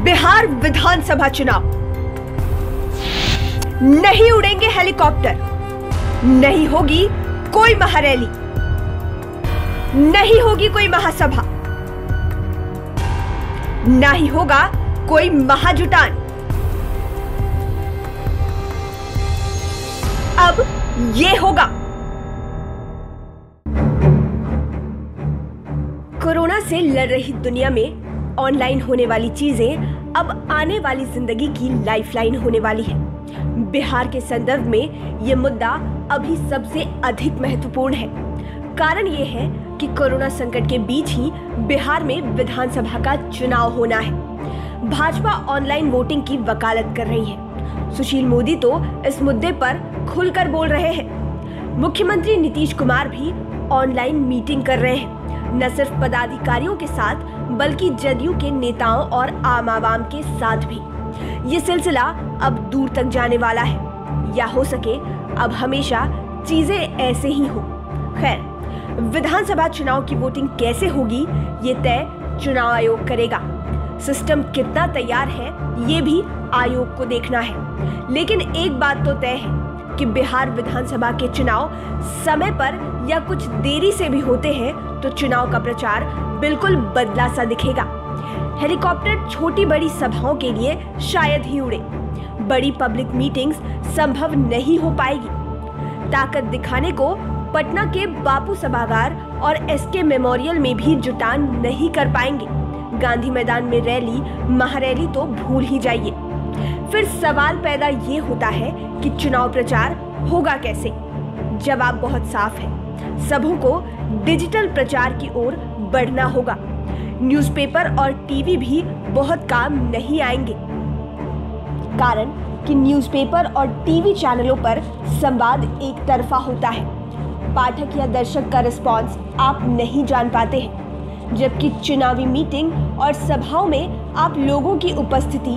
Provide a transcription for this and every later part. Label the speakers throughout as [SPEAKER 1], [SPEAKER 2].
[SPEAKER 1] बिहार विधानसभा चुनाव। नहीं उड़ेंगे हेलीकॉप्टर, नहीं होगी कोई महारैली, नहीं होगी कोई महासभा, ना ही होगा कोई महाजुटान। अब ये होगा। कोरोना से लड़ रही दुनिया में ऑनलाइन होने वाली चीजें अब आने वाली जिंदगी की लाइफलाइन होने वाली है। बिहार के संदर्भ में ये मुद्दा अभी सबसे अधिक महत्वपूर्ण है। कारण ये है कि कोरोना संकट के बीच ही बिहार में विधानसभा का चुनाव होना है। भाजपा ऑनलाइन वोटिंग की वकालत कर रही है। सुशील मोदी तो इस मुद्दे पर खुलकर बोल रहे हैं। मुख्यमंत्री नीतीश कुमार भी ऑनलाइन मीटिंग कर रहे हैं, न सिर्फ पदाधिकारियों के साथ बल्कि जदयू के नेताओं और आम आवाम के साथ भी। ये सिलसिला अब दूर तक जाने वाला है, या हो सके अब हमेशा चीजें ऐसे ही हो। खैर, विधानसभा चुनाव की वोटिंग कैसे होगी ये तय चुनाव आयोग करेगा। सिस्टम कितना तैयार है ये भी आयोग को देखना है। लेकिन एक बात तो तय है कि बिहार विधानसभा के चुनाव समय पर या कुछ देरी से भी होते हैं तो चुनाव का प्रचार बिल्कुल बदला सा दिखेगा। हेलीकॉप्टर छोटी बड़ी सभाओं के लिए शायद ही उड़े। बड़ी पब्लिक मीटिंग्स संभव नहीं हो पाएगी। ताकत दिखाने को पटना के बापू सभागार और एसके मेमोरियल में भी जुटान नहीं कर पाएंगे। गांधी मैदान में रैली महारैली तो भूल ही जाइए। फिर सवाल पैदा ये होता है कि चुनाव प्रचार होगा कैसे। जवाब बहुत साफ है, सबों को डिजिटल प्रचार की ओर बढ़ना होगा। न्यूज़पेपर और टीवी भी बहुत काम नहीं आएंगे। कारण कि न्यूज़पेपर और टीवी चैनलों पर संवाद एक तरफा होता है। पाठक या दर्शक का रिस्पॉन्स आप नहीं जान पाते हैं, जबकि चुनावी मीटिंग और सभाओं में आप लोगों की उपस्थिति,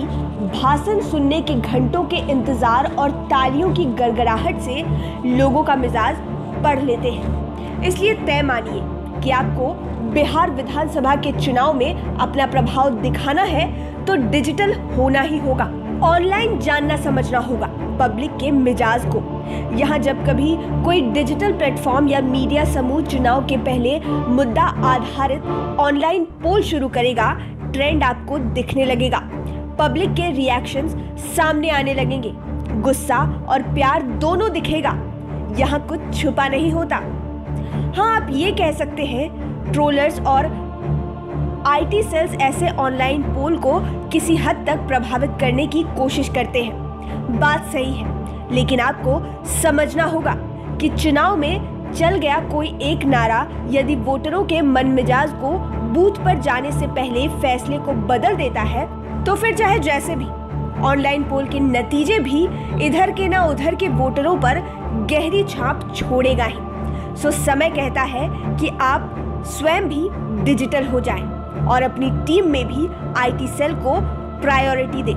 [SPEAKER 1] भाषण सुनने के घंटों के इंतजार और तालियों की गड़गड़ाहट से लोगों का मिजाज पढ़ लेते हैं। इसलिए तय मानिए कि आपको बिहार विधानसभा के चुनाव में अपना प्रभाव दिखाना है तो डिजिटल होना ही होगा। ऑनलाइन जानना समझना होगा पब्लिक के मिजाज को। यहाँ जब कभी कोई डिजिटल प्लेटफॉर्म या मीडिया समूह चुनाव के पहले मुद्दा आधारित ऑनलाइन पोल शुरू करेगा, ट्रेंड आपको दिखने लगेगा। पब्लिक के रिएक्शंस सामने आने लगेंगे। गुस्सा और प्यार दोनों दिखेगा। यहाँ कुछ छुपा नहीं होता। हाँ, आप ये कह सकते हैं ट्रोलर्स और आईटी सेल्स ऐसे ऑनलाइन पोल को किसी हद तक प्रभावित करने की कोशिश करते हैं। बात सही है, लेकिन आपको समझना होगा कि चुनाव में चल गया कोई एक नारा यदि वोटरों के मन मिजाज को बूथ पर जाने से पहले फैसले को बदल देता है तो फिर चाहे जैसे भी ऑनलाइन पोल के नतीजे भी इधर के ना उधर के वोटरों पर गहरी छाप छोड़ेगा ही। सो समय कहता है कि आप स्वयं भी डिजिटल हो जाएं और अपनी टीम में भी आईटी सेल को प्रायोरिटी दें।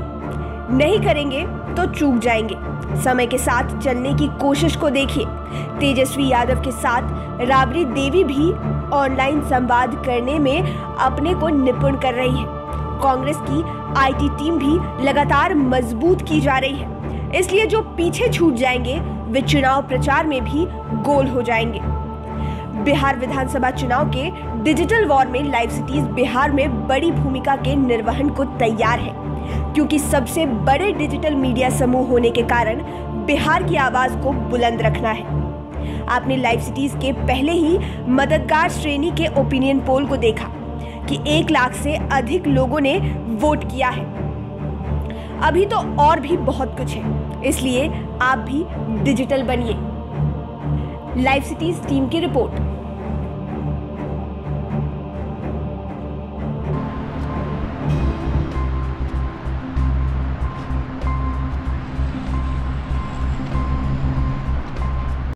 [SPEAKER 1] नहीं करेंगे तो चूक जाएंगे। समय के साथ चलने की कोशिश को देखिए। तेजस्वी यादव के साथ राबड़ी देवी भी ऑनलाइन संवाद करने में अपने को निपुण कर रही है। कांग्रेस की आईटी टीम भी लगातार मजबूत की जा रही है। इसलिए जो पीछे छूट जाएंगे वे चुनाव प्रचार में भी गोल हो जाएंगे। बिहार विधानसभा चुनाव के डिजिटल वॉर में लाइव सिटीज बिहार में बड़ी भूमिका के निर्वहन को तैयार है, क्योंकि सबसे बड़े डिजिटल मीडिया समूह होने के कारण बिहार की आवाज को बुलंद रखना है। आपने लाइव सिटीज के पहले ही मददगार श्रेणी के ओपिनियन पोल को देखा कि 1 लाख से अधिक लोगों ने वोट किया है। अभी तो और भी बहुत कुछ है, इसलिए आप भी डिजिटल बनिए। लाइव सिटीज टीम की रिपोर्ट।